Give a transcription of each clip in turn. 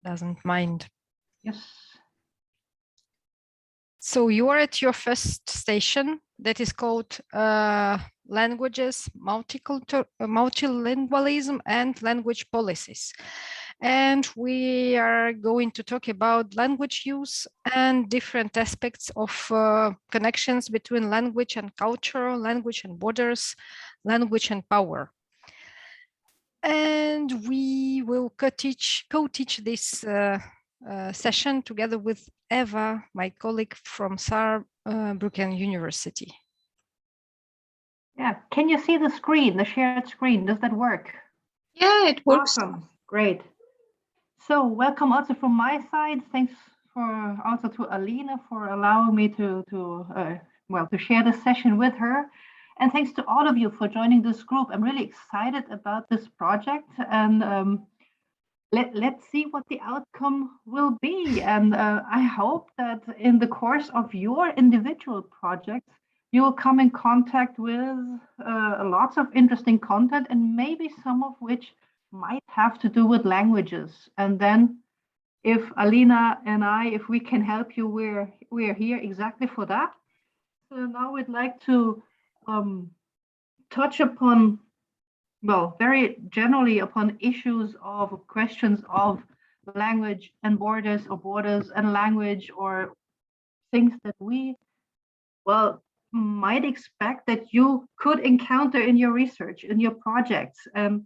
doesn't mind. Yes. So you are at your first station that is called Languages, Multilingualism and Language Policies. And we are going to talk about language use and different aspects of connections between language and culture, language and borders, language and power. And we will co-teach this session together with Eva, my colleague from Saarbrücken University. Yeah, can you see the screen, the shared screen? Does that work? Yeah, it works. Awesome, great. So welcome also from my side. Thanks for also to Alina for allowing me to share this session with her. And thanks to all of you for joining this group. I'm really excited about this project, and let's see what the outcome will be. And I hope that in the course of your individual projects, you will come in contact with lots of interesting content, and maybe some of which might have to do with languages. And then if Alina and if we can help you, we're here exactly for that. So now we'd like to touch upon, well, very generally upon issues of questions of language and borders, or borders and language, or things that we, well, might expect that you could encounter in your research, in your projects. And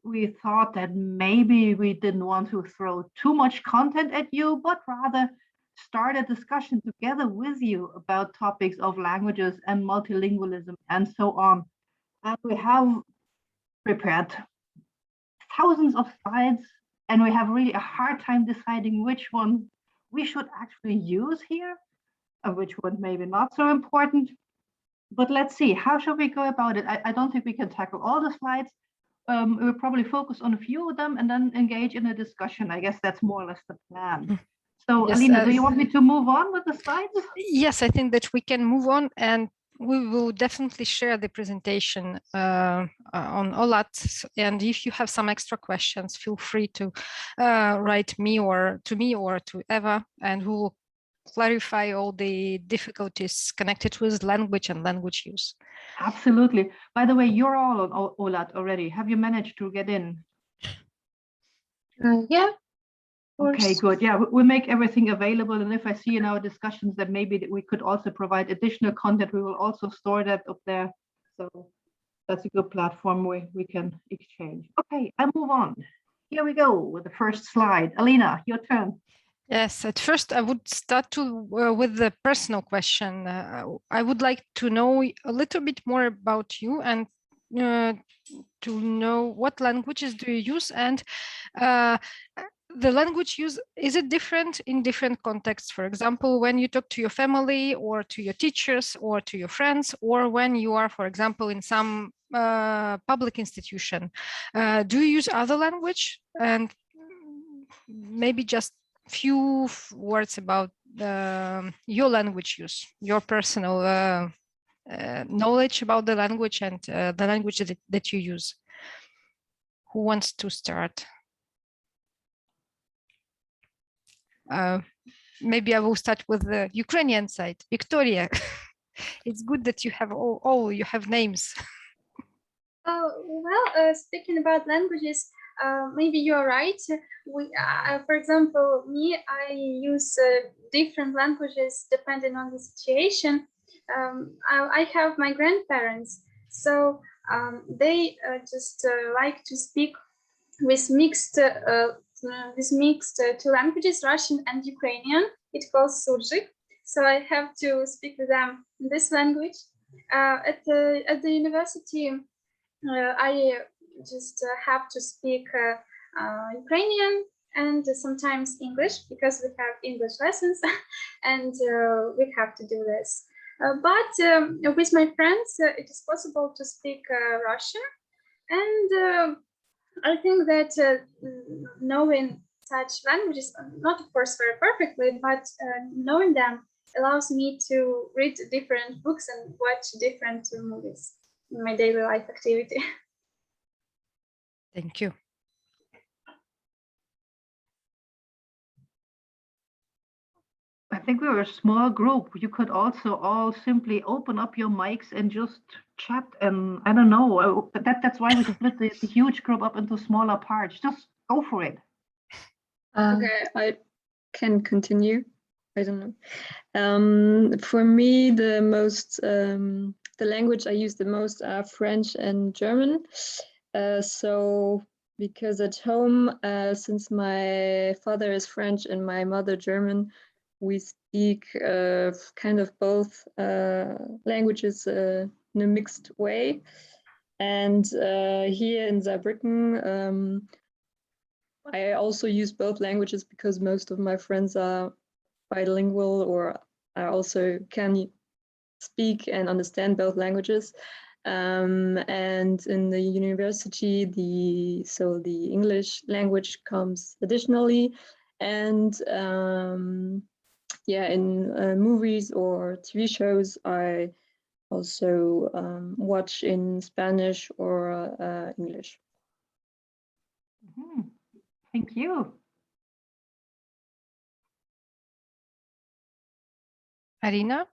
we thought that maybe we didn't want to throw too much content at you, but rather start a discussion together with you about topics of languages and multilingualism and so on. And we have prepared thousands of slides, and we have really a hard time deciding which one we should actually use here, and which one maybe not so important. But let's see, how should we go about it? I don't think we can tackle all the slides. We'll probably focus on a few of them and then engage in a discussion. I guess that's more or less the plan. So, yes, Alina, do you want me to move on with the slides? Yes, I think that we can move on, and we will definitely share the presentation on OLAT. And if you have some extra questions, feel free to write me or to Eva, and we will clarify all the difficulties connected with language and language use. Absolutely. By the way, you're all on OLAT already. Have you managed to get in? Yeah. Okay, good. Yeah, we'll make everything available. And if I see in our discussions that maybe we could also provide additional content, we will also store that up there. So that's a good platform where we can exchange. Okay, I'll move on. Here we go with the first slide. Alina, your turn. Yes, at first I would start with the personal question. I would like to know a little bit more about you, and to know what languages do you use, and the language use, is it different in different contexts? For example, when you talk to your family or to your teachers or to your friends, or when you are, for example, in some public institution, do you use other language? And maybe just few words about your language use, your personal knowledge about the language and the language that you use. Who wants to start? Maybe I will start with the Ukrainian side. Victoria, it's good that you have all you have names. Well, speaking about languages, maybe you're right. For example, I use different languages depending on the situation. I have my grandparents, so they just like to speak with mixed two languages, Russian and Ukrainian. It calls surjik. So I have to speak with them in this language. At the university, I just have to speak Ukrainian and sometimes English, because we have English lessons and we have to do this. But with my friends, it is possible to speak Russian. And I think that knowing such languages, not of course very perfectly, but knowing them allows me to read different books and watch different movies in my daily life activity. Thank you. I think we were a small group. You could also all simply open up your mics and just chat. And I don't know, that's why we split the huge group up into smaller parts. Just go for it. Okay, I can continue. I don't know. For me, the language I use the most are French and German. So because at home, since my father is French and my mother German, we speak kind of both languages in a mixed way. And here in Saarbrücken, I also use both languages because most of my friends are bilingual, or I also can speak and understand both languages. And in the university, the English language comes additionally. And yeah, in movies or TV shows, I also watch in Spanish or English. Thank you. Alina?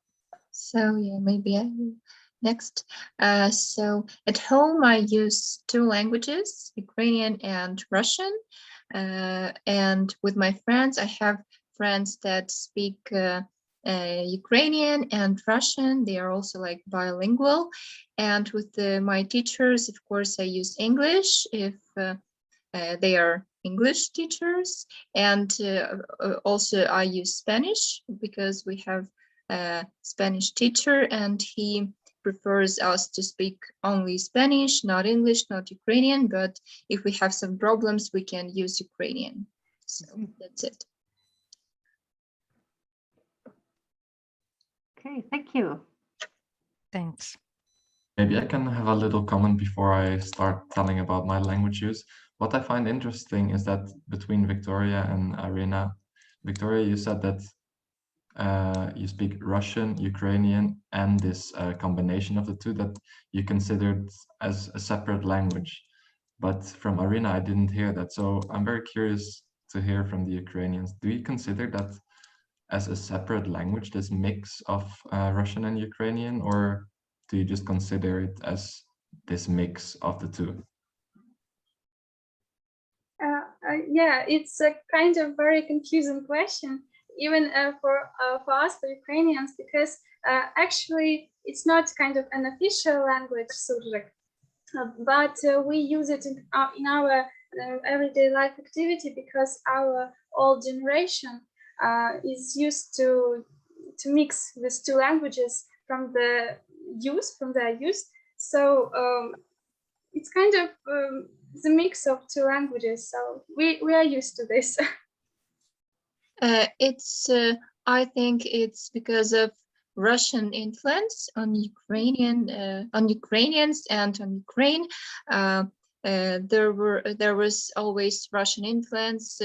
So yeah, maybe I will next. So at home I use two languages, Ukrainian and Russian. And with my friends, I have friends that speak Ukrainian and Russian. They are also like bilingual. And with my teachers, of course, I use English if they are English teachers. And also I use Spanish because we have a Spanish teacher and he prefers us to speak only Spanish, not English, not Ukrainian, but if we have some problems, we can use Ukrainian. So that's it. Okay, thank you. Thanks. Maybe I can have a little comment before I start telling about my language use. What I find interesting is that between Victoria and Alina, Victoria, you said that you speak Russian, Ukrainian, and this combination of the two that you considered as a separate language. But from Alina, I didn't hear that. So I'm very curious to hear from the Ukrainians. Do you consider that as a separate language, this mix of Russian and Ukrainian, or do you just consider it as this mix of the two? Yeah, it's a kind of very confusing question, even for us, the Ukrainians, because actually it's not kind of an official language, Surzhyk, but we use it in our everyday life activity because our old generation is used to mix these two languages from their youth. So it's kind of the mix of two languages. So we are used to this. I think it's because of Russian influence on Ukrainians and on Ukraine. There was always Russian influence,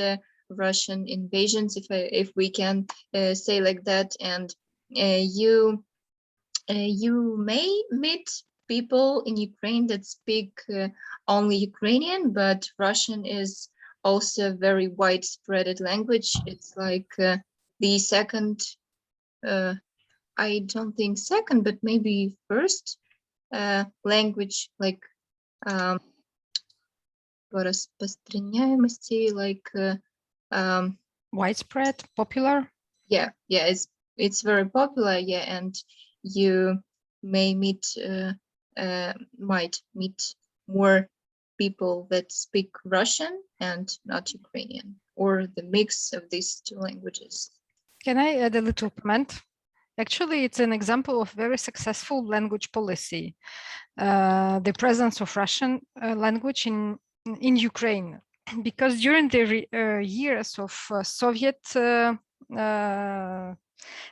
Russian invasions, if we can say like that. And you may meet people in Ukraine that speak only Ukrainian, but Russian is also a very widespread language. It's like the second, I don't think second, but maybe first language, like like Widespread, popular? Yeah, it's very popular, yeah, and you may might meet more people that speak Russian and not Ukrainian, or the mix of these two languages. Can I add a little comment? Actually, it's an example of very successful language policy. The presence of Russian language in Ukraine, because during the years of Soviet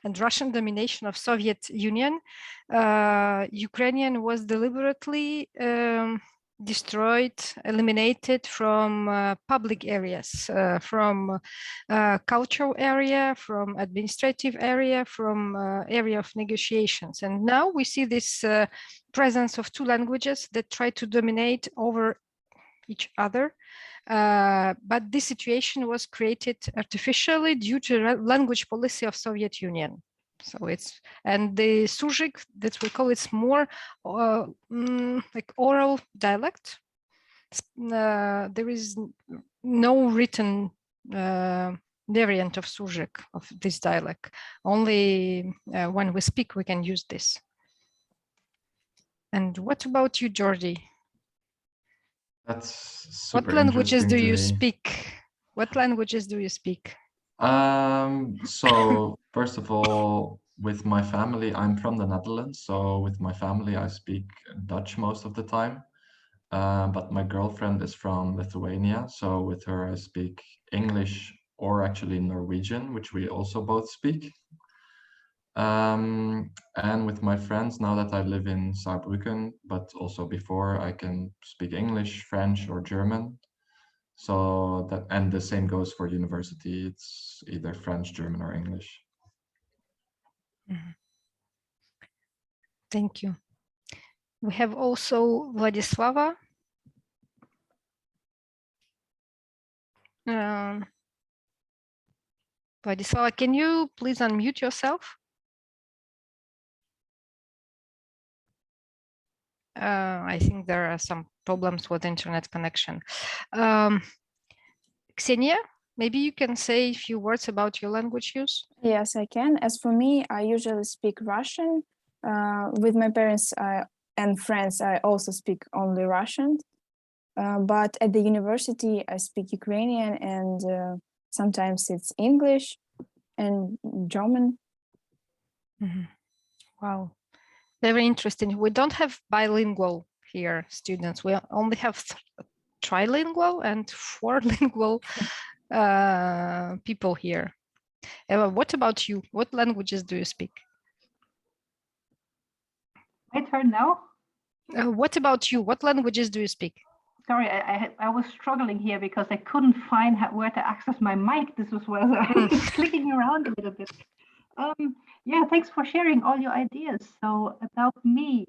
and Russian domination of Soviet Union, Ukrainian was deliberately destroyed, eliminated from public areas, from cultural area, from administrative area, from area of negotiations. And now we see this presence of two languages that try to dominate over each other. But this situation was created artificially due to language policy of Soviet Union. So and the Surzhyk that we call it's more like oral dialect. There is no written variant of Surzhyk of this dialect. Only when we speak, we can use this. And what about you, Jordi? That's super What languages do you interesting to me. speak? What languages do you speak? So first of all, with my family, I'm from the Netherlands. So with my family, I speak Dutch most of the time. But my girlfriend is from Lithuania. So with her, I speak English or actually Norwegian, which we also both speak. And with my friends, now that I live in Saarbrücken, but also before, I can speak English, French, or German. So that, and the same goes for university. It's either French, German, or English. Thank you. We have also Vladislava. Vladislava, can you please unmute yourself? I think there are some problems with internet connection. Ksenia, maybe you can say a few words about your language use? Yes, I can. As for me, I usually speak Russian. With my parents and friends, I also speak only Russian. But at the university, I speak Ukrainian and sometimes it's English and German. Wow, very interesting. We don't have bilingual here, students. We only have trilingual and fourlingual people here. Eva, what about you? What languages do you speak? My turn now. What about you? What languages do you speak? Sorry, I was struggling here because I couldn't find where to access my mic. This was where I was clicking around a little bit. Yeah, thanks for sharing all your ideas. So about me,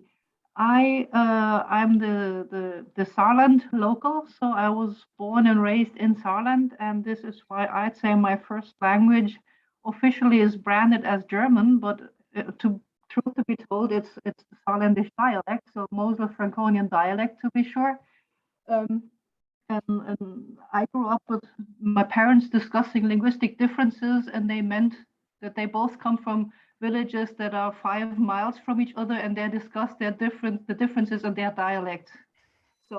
I'm the Saarland local. So I was born and raised in Saarland, and this is why I'd say my first language officially is branded as German, but truth to be told, it's the Saarlandish dialect, so Mosel-Franconian dialect to be sure. And I grew up with my parents discussing linguistic differences, and they meant that they both come from villages that are 5 miles from each other, and they discuss the differences in their dialect. So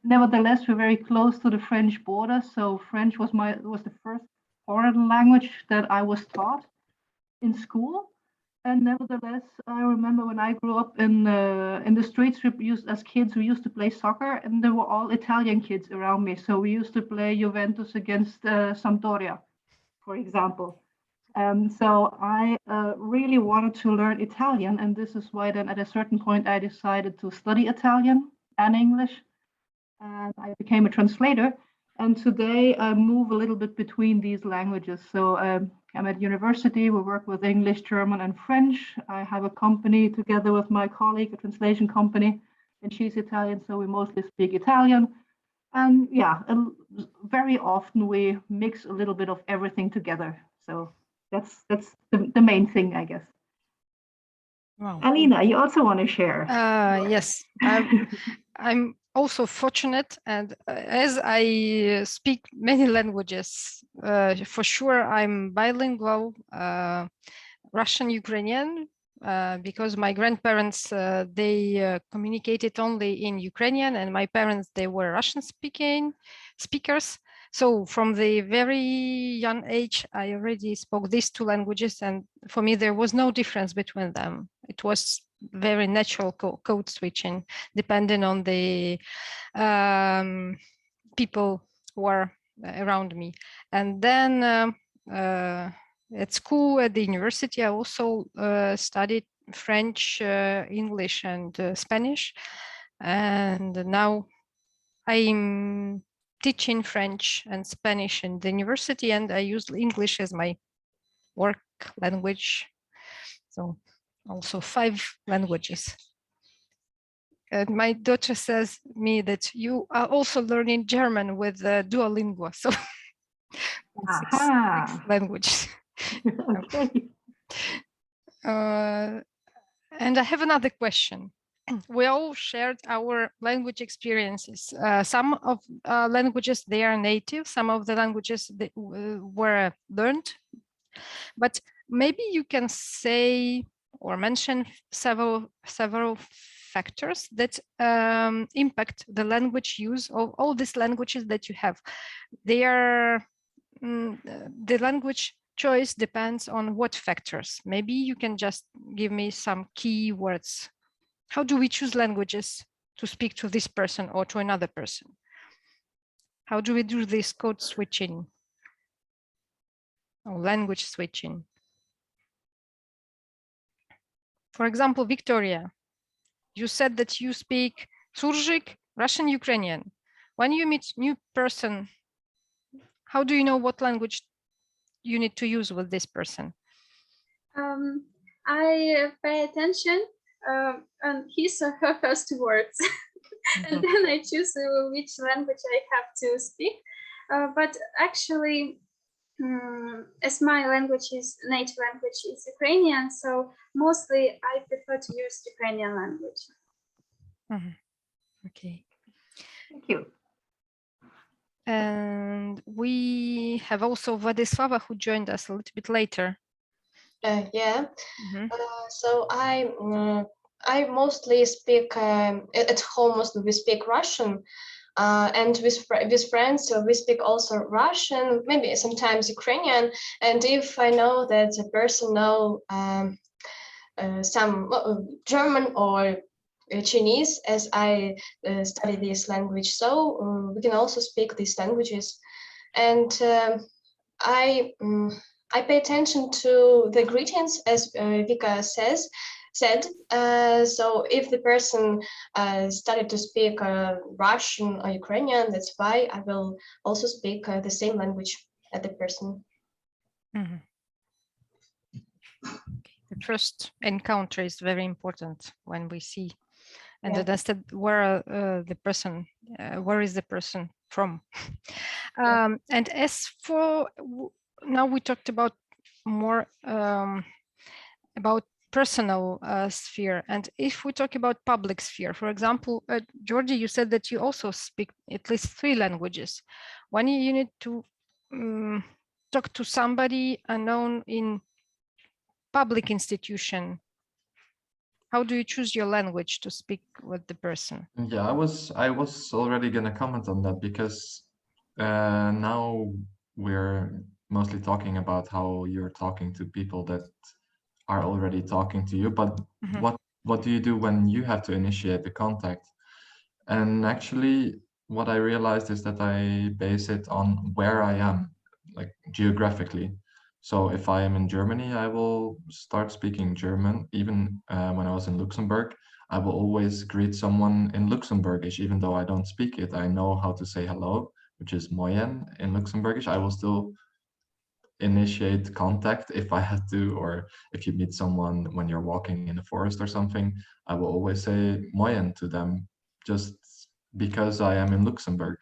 nevertheless, we're very close to the French border. So French was the first foreign language that I was taught in school. And nevertheless, I remember when I grew up in the streets, as kids, we used to play soccer, and there were all Italian kids around me. So we used to play Juventus against Sampdoria, for example. So I really wanted to learn Italian, and this is why then at a certain point I decided to study Italian and English, and I became a translator. And today I move a little bit between these languages. So I'm at university, we work with English, German, and French. I have a company together with my colleague, a translation company, and she's Italian, so we mostly speak Italian. And yeah, very often we mix a little bit of everything together. So that's the main thing, I guess. Wow. Alina, you also want to share? Yes, I'm also fortunate, and as I speak many languages, for sure I'm bilingual, Russian, Ukrainian, because my grandparents, they communicated only in Ukrainian, and my parents, they were Russian speakers. So from the very young age, I already spoke these two languages, and for me, there was no difference between them. It was very natural code switching, depending on the people who are around me. And then at school, at the university, I also studied French, English, and Spanish. And now I'm teaching French and Spanish in the university, and I use English as my work language. So also 5 languages. My daughter says me that you are also learning German with Duolingo, so six languages. Okay. And I have another question. We all shared our language experiences. Some of languages, they are native. Some of the languages that were learned. But maybe you can say or mention several factors that impact the language use of all these languages that you have. They are the language choice depends on what factors. Maybe you can just give me some key words. How do we choose languages to speak to this person or to another person? How do we do this code switching or language switching? For example, Victoria, you said that you speak Surjik, Russian, Ukrainian. When you meet new person, how do you know what language you need to use with this person? I pay attention on his or her first words, and then I choose which language I have to speak. But actually, as my language is native language is Ukrainian, so mostly I prefer to use Ukrainian language. Okay. Thank you. And we have also Vladislava who joined us a little bit later. Yeah. So I mostly speak at home. Mostly we speak Russian, and with friends we speak also Russian. Maybe sometimes Ukrainian. And if I know that a person know some German or Chinese, as I study this language, so we can also speak these languages. And I pay attention to the greetings, as Vika said. So if the person started to speak Russian or Ukrainian, that's why I will also speak the same language as the person. The first encounter is very important when we see and Yeah. understand where where is the person from. And as for now, we talked about more about personal sphere. And if we talk about public sphere, for example, Georgie, you said that you also speak at least 3 languages. When you need to talk to somebody unknown in public institution, how do you choose your language to speak with the person? Yeah, I was already gonna comment on that, because now we're mostly talking about how you're talking to people that are already talking to you, but what do you do when you have to initiate the contact? And actually, what I realized is that I base it on where I am, like geographically. So if I am in Germany, I will start speaking German. Even when I was in Luxembourg, I will always greet someone in Luxembourgish, even though I don't speak it. I know how to say hello, which is moyen in Luxembourgish. I will still initiate contact if I had to, or if you meet someone when you're walking in the forest or something, I will always say moyen to them, just because I am in Luxembourg.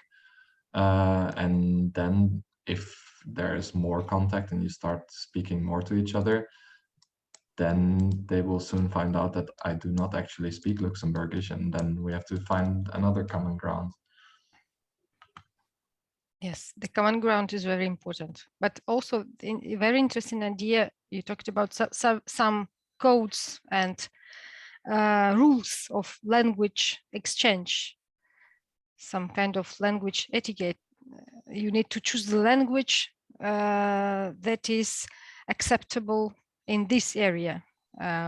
And then if there's more contact and you start speaking more to each other, then they will soon find out that I do not actually speak Luxembourgish, and then we have to find another common ground. Yes, the common ground is very important, but also a very interesting idea. You talked about some codes and rules of language exchange, some kind of language etiquette. You need to choose the language that is acceptable in this area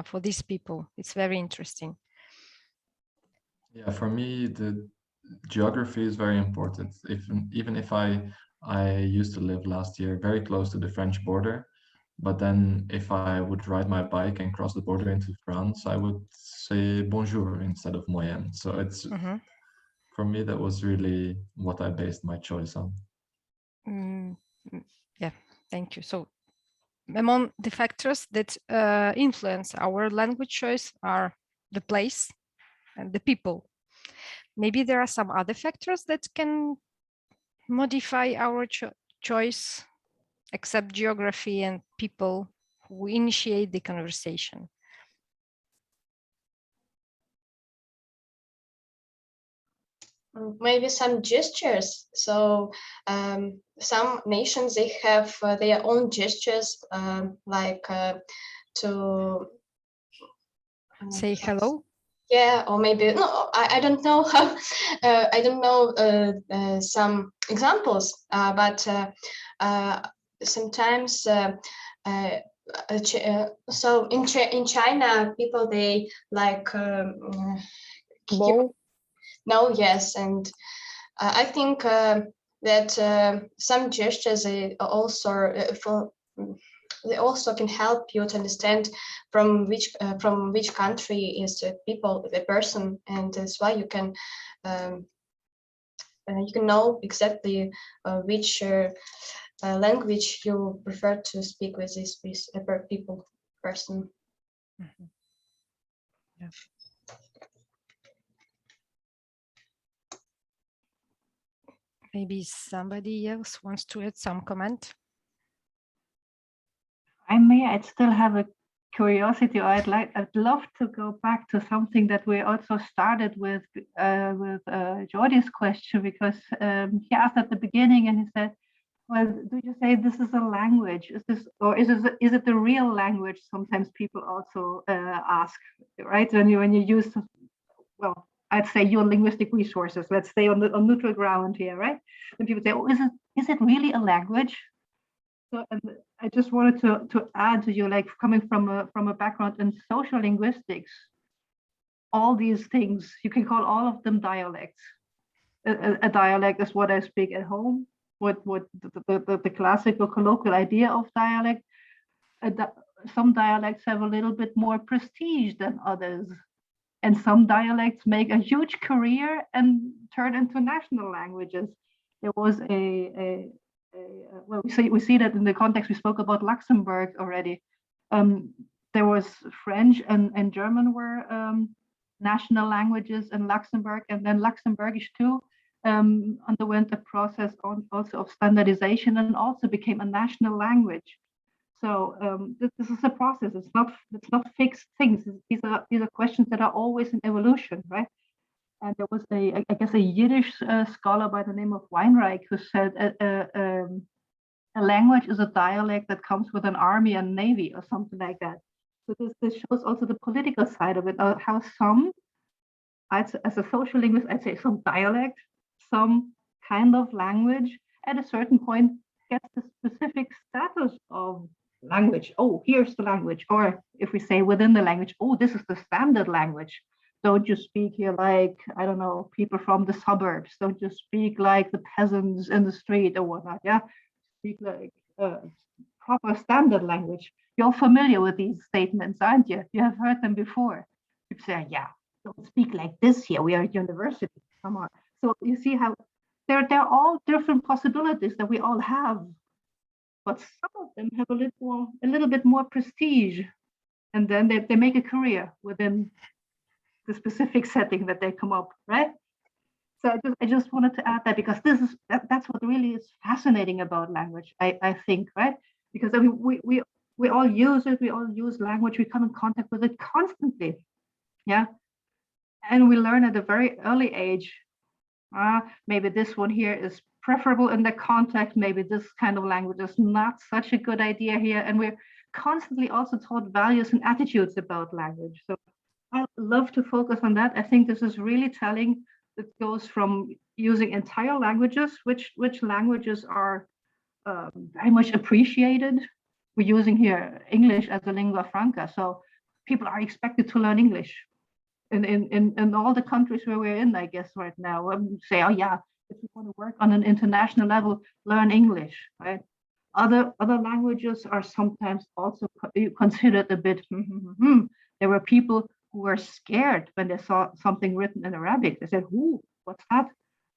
for these people. It's very interesting. Yeah, for me, the geography is very important. Even if I used to live last year very close to the French border, but then if I would ride my bike and cross the border into France, I would say bonjour instead of moyen. So it's for me, that was really what I based my choice on. Yeah, thank you. So among the factors that influence our language choice are the place, and the people. Maybe there are some other factors that can modify our choice, except geography and people who initiate the conversation. Maybe some gestures. So some nations, they have their own gestures, like to say hello. Yeah, or maybe no, I don't know how. I don't know some examples, but sometimes. So in China, people, they like Bow. no, yes, and I think that some gestures they also can help you to understand from which country is the person, and that's why you can know exactly which language you prefer to speak with this person. Mm-hmm. Yeah. Maybe somebody else wants to add some comment. I'd still have a curiosity, or I'd love to go back to something that we also started with Jordi's question, because he asked at the beginning and he said, well, do you say this is a language? Is it the real language? Sometimes people also ask, right? When you use, well, I'd say your linguistic resources. Let's stay on neutral ground here, right? And people say, oh, is it really a language? So, and I just wanted to add to you, like coming from a background in social linguistics, all these things, you can call all of them dialects. A dialect is what I speak at home, what the classical colloquial idea of dialect. Some dialects have a little bit more prestige than others, and some dialects make a huge career and turn into national languages. There was well, we see that in the context we spoke about Luxembourg already. There was French and German were national languages in Luxembourg, and then Luxembourgish too underwent a process also of standardization and also became a national language. So this is a process. It's not fixed things. These are questions that are always in evolution, right? And there was I guess a Yiddish scholar by the name of Weinreich who said a language is a dialect that comes with an army and navy or something like that. So this shows also the political side of it, how some, as a social linguist, I'd say some dialect, some kind of language at a certain point gets the specific status of language. Oh, here's the language. Or if we say within the language, oh, this is the standard language. Don't you speak here like, I don't know, people from the suburbs. Don't you speak like the peasants in the street or whatnot. Yeah, speak like proper standard language. You're familiar with these statements, aren't you? You have heard them before. You say, yeah, don't speak like this here. We are at university. Come on. So you see how they're all different possibilities that we all have, but some of them have a little bit more prestige, and then they make a career within the specific setting that they come up, right? So I just wanted to add that, because that's what really is fascinating about language, I think, right? Because I mean, we all use it, we all use language, we come in contact with it constantly, yeah? And we learn at a very early age, maybe this one here is preferable in the context, maybe this kind of language is not such a good idea here, and we're constantly also taught values and attitudes about language. So I love to focus on that. I think this is really telling. It goes from using entire languages, which languages are very much appreciated. We're using here English as a lingua franca, so people are expected to learn English in all the countries where we're in, I guess, right now. Say, oh yeah, if you want to work on an international level, learn English, right? Other languages are sometimes also considered a bit. There were people who were scared when they saw something written in Arabic. They said, "Who? What's that?"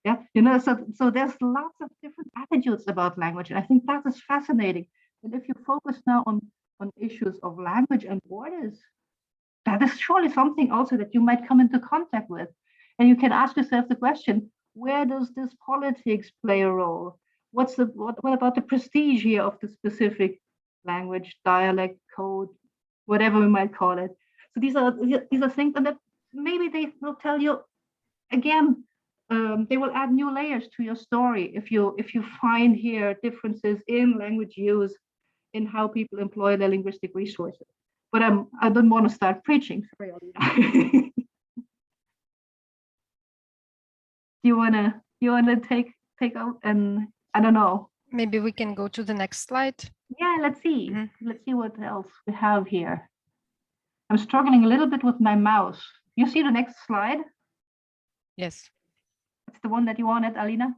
Yeah, so there's lots of different attitudes about language, and I think that is fascinating. And if you focus now on issues of language and borders, that is surely something also that you might come into contact with. And you can ask yourself the question, where does this politics play a role? What about the prestige here of the specific language, dialect, code, whatever we might call it? So these are things, and that maybe they will tell you again. They will add new layers to your story if you find here differences in language use, in how people employ their linguistic resources. But I don't want to start preaching. Sorry, Alina. Do you wanna take out, and I don't know. Maybe we can go to the next slide. Yeah, let's see. Let's see what else we have here. I'm struggling a little bit with my mouse. You see the next slide? Yes. It's the one that you wanted, Alina?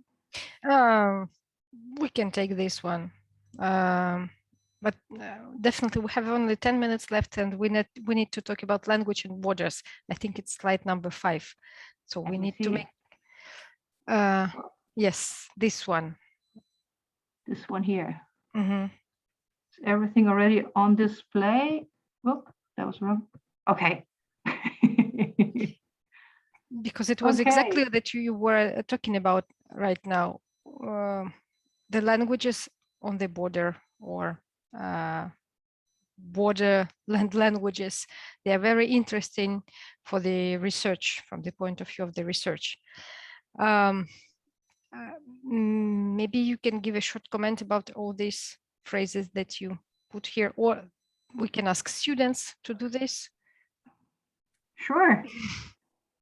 We can take this one. But definitely we have only 10 minutes left, and we need to talk about language and borders. I think it's slide number 5. So we need to make yes, this one. This one here. Mm-hmm. Is everything already on display? Oh, that was wrong. Okay. Because it was exactly that you were talking about right now. The languages on the border, or borderland languages, they are very interesting for the research, from the point of view of the research. Maybe you can give a short comment about all these phrases that you put here, or we can ask students to do this. Sure.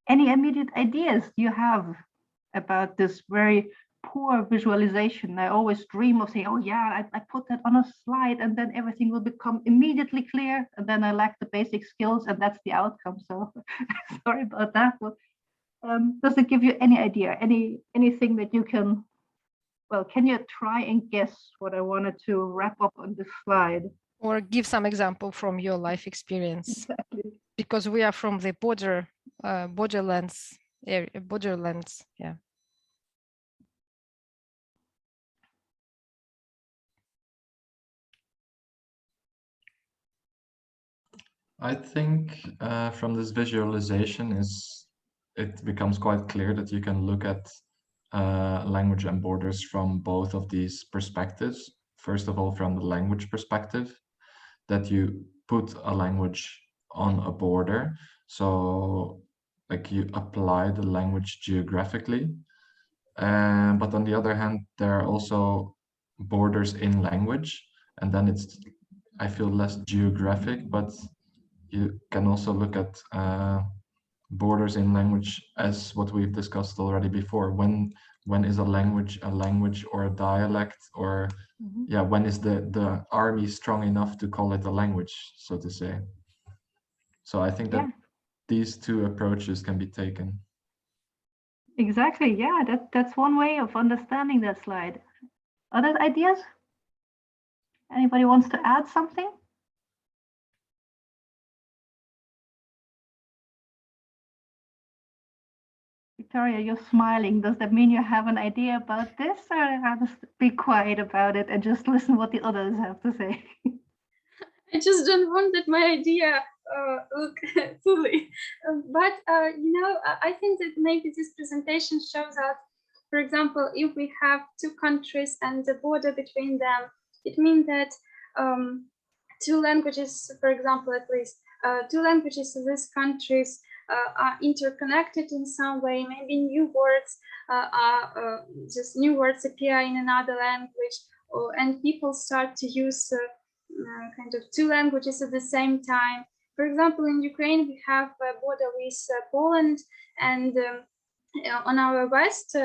Any immediate ideas you have about this very poor visualization? I always dream of saying, oh yeah, I put that on a slide and then everything will become immediately clear, and then I lack the basic skills, and that's the outcome. So sorry about that. But does it give you any idea, anything that you can, well, can you try and guess what I wanted to wrap up on this slide? Or give some example from your life experience. Exactly. Because we are from the borderlands area, borderlands, yeah. I think from this visualization it becomes quite clear that you can look at language and borders from both of these perspectives. First of all, from the language perspective, that you put a language on a border. So like you apply the language geographically. But on the other hand, there are also borders in language, and then it's, I feel, less geographic, but you can also look at borders in language as what we've discussed already before. When is a language or a dialect, or yeah, when is the army strong enough to call it a language, so to say? So I think that these two approaches can be taken. Exactly. Yeah, that's one way of understanding that slide. Other ideas? Anybody wants to add something? Victoria, you're smiling. Does that mean you have an idea about this, or have to be quiet about it and just listen what the others have to say? I just don't want that my idea look fully. But you know, I think that maybe this presentation shows that, for example, if we have two countries and the border between them, it means that two languages, for example, at least two languages of these countries are interconnected in some way. Maybe new words are just new words appear in another language, and people start to use kind of two languages at the same time. For example, in Ukraine, we have a border with Poland, and on our west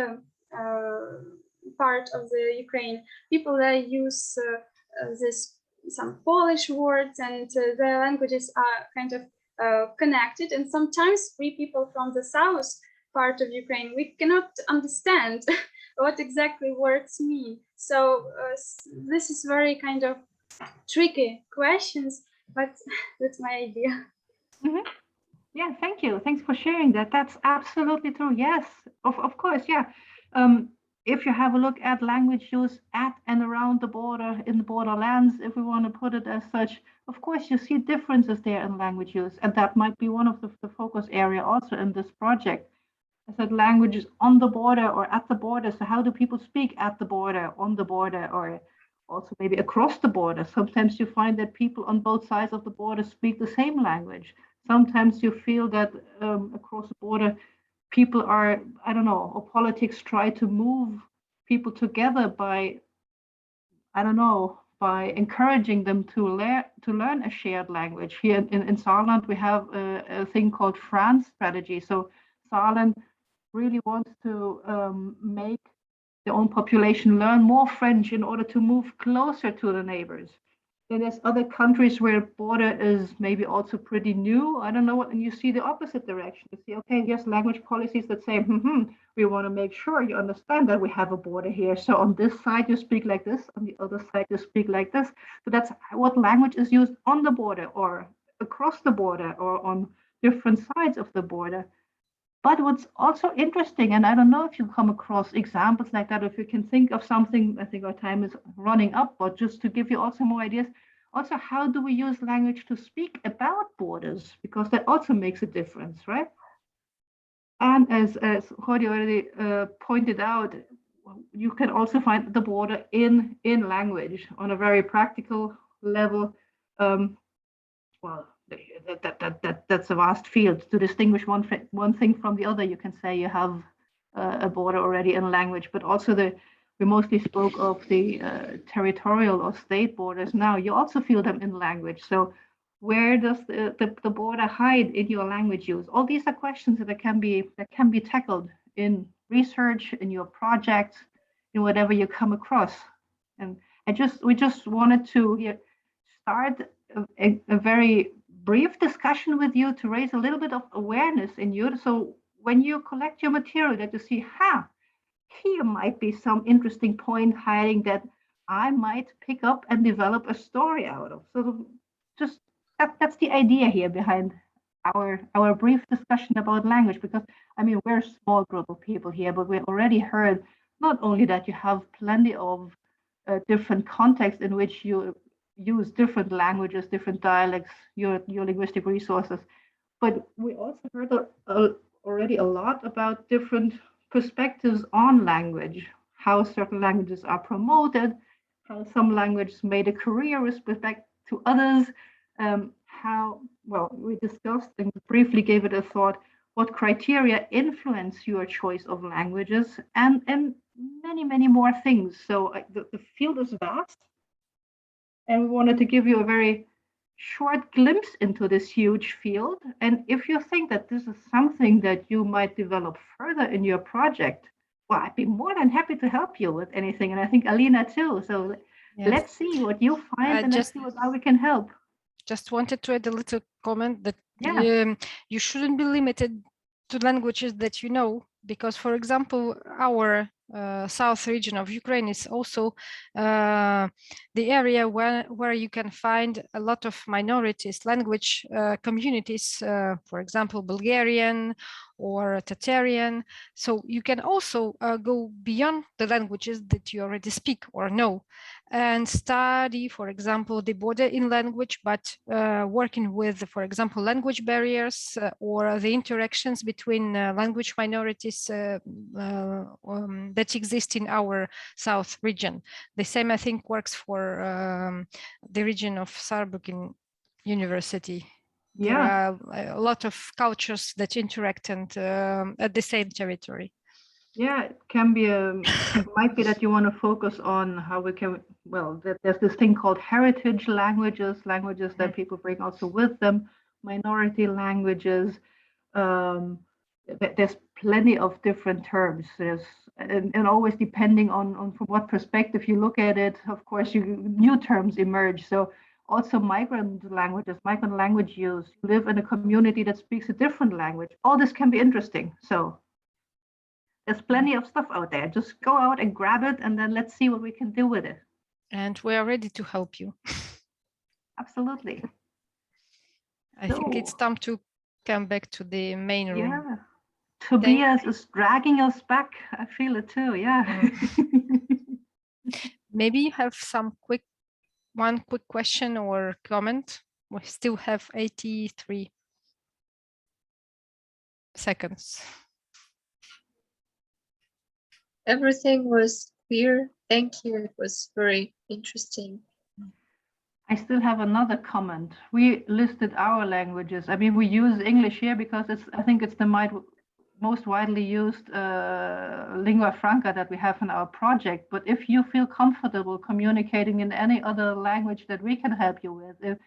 part of the Ukraine, people use some Polish words, and their languages are kind of connected. And sometimes we people from the south part of Ukraine, we cannot understand what exactly words mean. So this is very kind of tricky questions, but that's my idea. Yeah, thank you. Thanks for sharing that. That's absolutely true. Yes, of course. Yeah. if you have a look at language use at and around the border, in the borderlands, if we want to put it as such, of course, you see differences there in language use. And that might be one of the focus area also in this project. I said languages on the border or at the border. So how do people speak at the border, on the border, or also maybe across the border? Sometimes you find that people on both sides of the border speak the same language. Sometimes you feel that across the border, people are, I don't know, or politics try to move people together by, I don't know, by encouraging them to learn a shared language. Here in Saarland, we have a thing called France strategy. So Saarland really wants to make their own population learn more French in order to move closer to the neighbors. Then there's other countries where border is maybe also pretty new. I don't know what, and you see the opposite direction. You see, okay, here's language policies that say, we want to make sure you understand that we have a border here. So on this side, you speak like this. On the other side, you speak like this. So that's what language is used on the border or across the border or on different sides of the border. But what's also interesting, and I don't know if you come across examples like that, if you can think of something, I think our time is running up, but just to give you also more ideas, also how do we use language to speak about borders? Because that also makes a difference, right? And as Jordi already pointed out, you can also find the border in language on a very practical level. Well, that's a vast field. To distinguish one thing from the other, you can say you have a border already in language, but also we mostly spoke of the territorial or state borders. Now you also feel them in language. So where does the border hide in your language use? All these are questions that can be tackled in research, in your projects, in whatever you come across. And we just wanted to start a very brief discussion with you to raise a little bit of awareness in you. So when you collect your material, that you see, here might be some interesting point hiding that I might pick up and develop a story out of. So just that's the idea here behind our brief discussion about language, because I mean, we're a small group of people here, but we already heard not only that you have plenty of different contexts in which you use different languages, different dialects, your linguistic resources. But we also heard already a lot about different perspectives on language, how certain languages are promoted, how some languages made a career with respect to others, how, well, we discussed and briefly gave it a thought, what criteria influence your choice of languages, and many, many more things. So the field is vast. And we wanted to give you a very short glimpse into this huge field. And if you think that this is something that you might develop further in your project, well, I'd be more than happy to help you with anything. And I think Alina too. So yes. Let's see what you find and let's see how we can help. Just wanted to add a little comment that you shouldn't be limited to languages that you know, because, for example, our south region of Ukraine is also the area where you can find a lot of minorities, language communities, for example, Bulgarian or Tatarian. So you can also go beyond the languages that you already speak or know and study, for example, the border in language, but working with, for example, language barriers or the interactions between language minorities that exist in our south region. The same, I think, works for the region of Saarbrücken University. Yeah, there are a lot of cultures that interact and at the same territory. Yeah, it can be it might be that you want to focus on how we can, well, there's this thing called heritage languages that people bring also with them, minority languages. There's plenty of different terms. And always depending on from what perspective you look at it, of course, new terms emerge. So also migrant language use, you live in a community that speaks a different language. All this can be interesting. So there's plenty of stuff out there. Just go out and grab it, and then let's see what we can do with it. And we are ready to help you. I think it's time to come back to the main room. Yeah. Tobias is dragging us back. I feel it too. Yeah. Maybe you have one quick question or comment. We still have 83 seconds. Everything was clear. Thank you. It was very interesting. I still have another comment. We listed our languages. I mean, we use English here because I think it's the most widely used lingua franca that we have in our project. But if you feel comfortable communicating in any other language that we can help you with, if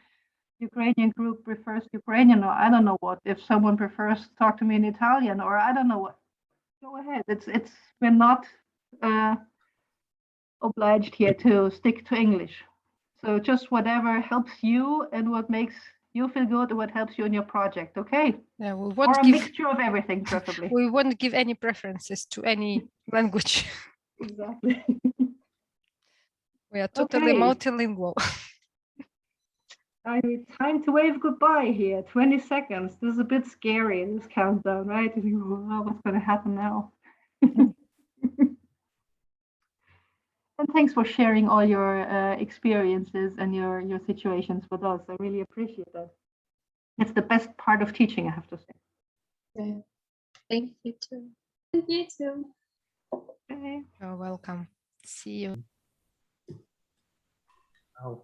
Ukrainian group prefers Ukrainian, or I don't know what, if someone prefers to talk to me in Italian, or I don't know what, go ahead. We're not obliged here to stick to English. So just whatever helps you and what makes you feel good and what helps you in your project, okay? Yeah, or a mixture of everything, preferably. We won't give any preferences to any language. Exactly. We are totally multilingual. Time to wave goodbye here. 20 seconds. This is a bit scary, this countdown, right? You think, oh, what's going to happen now? And thanks for sharing all your experiences and your situations with us. I really appreciate that. It's the best part of teaching, I have to say. Yeah. Thank you too. Thank you too. Okay. You're welcome. See you. Oh.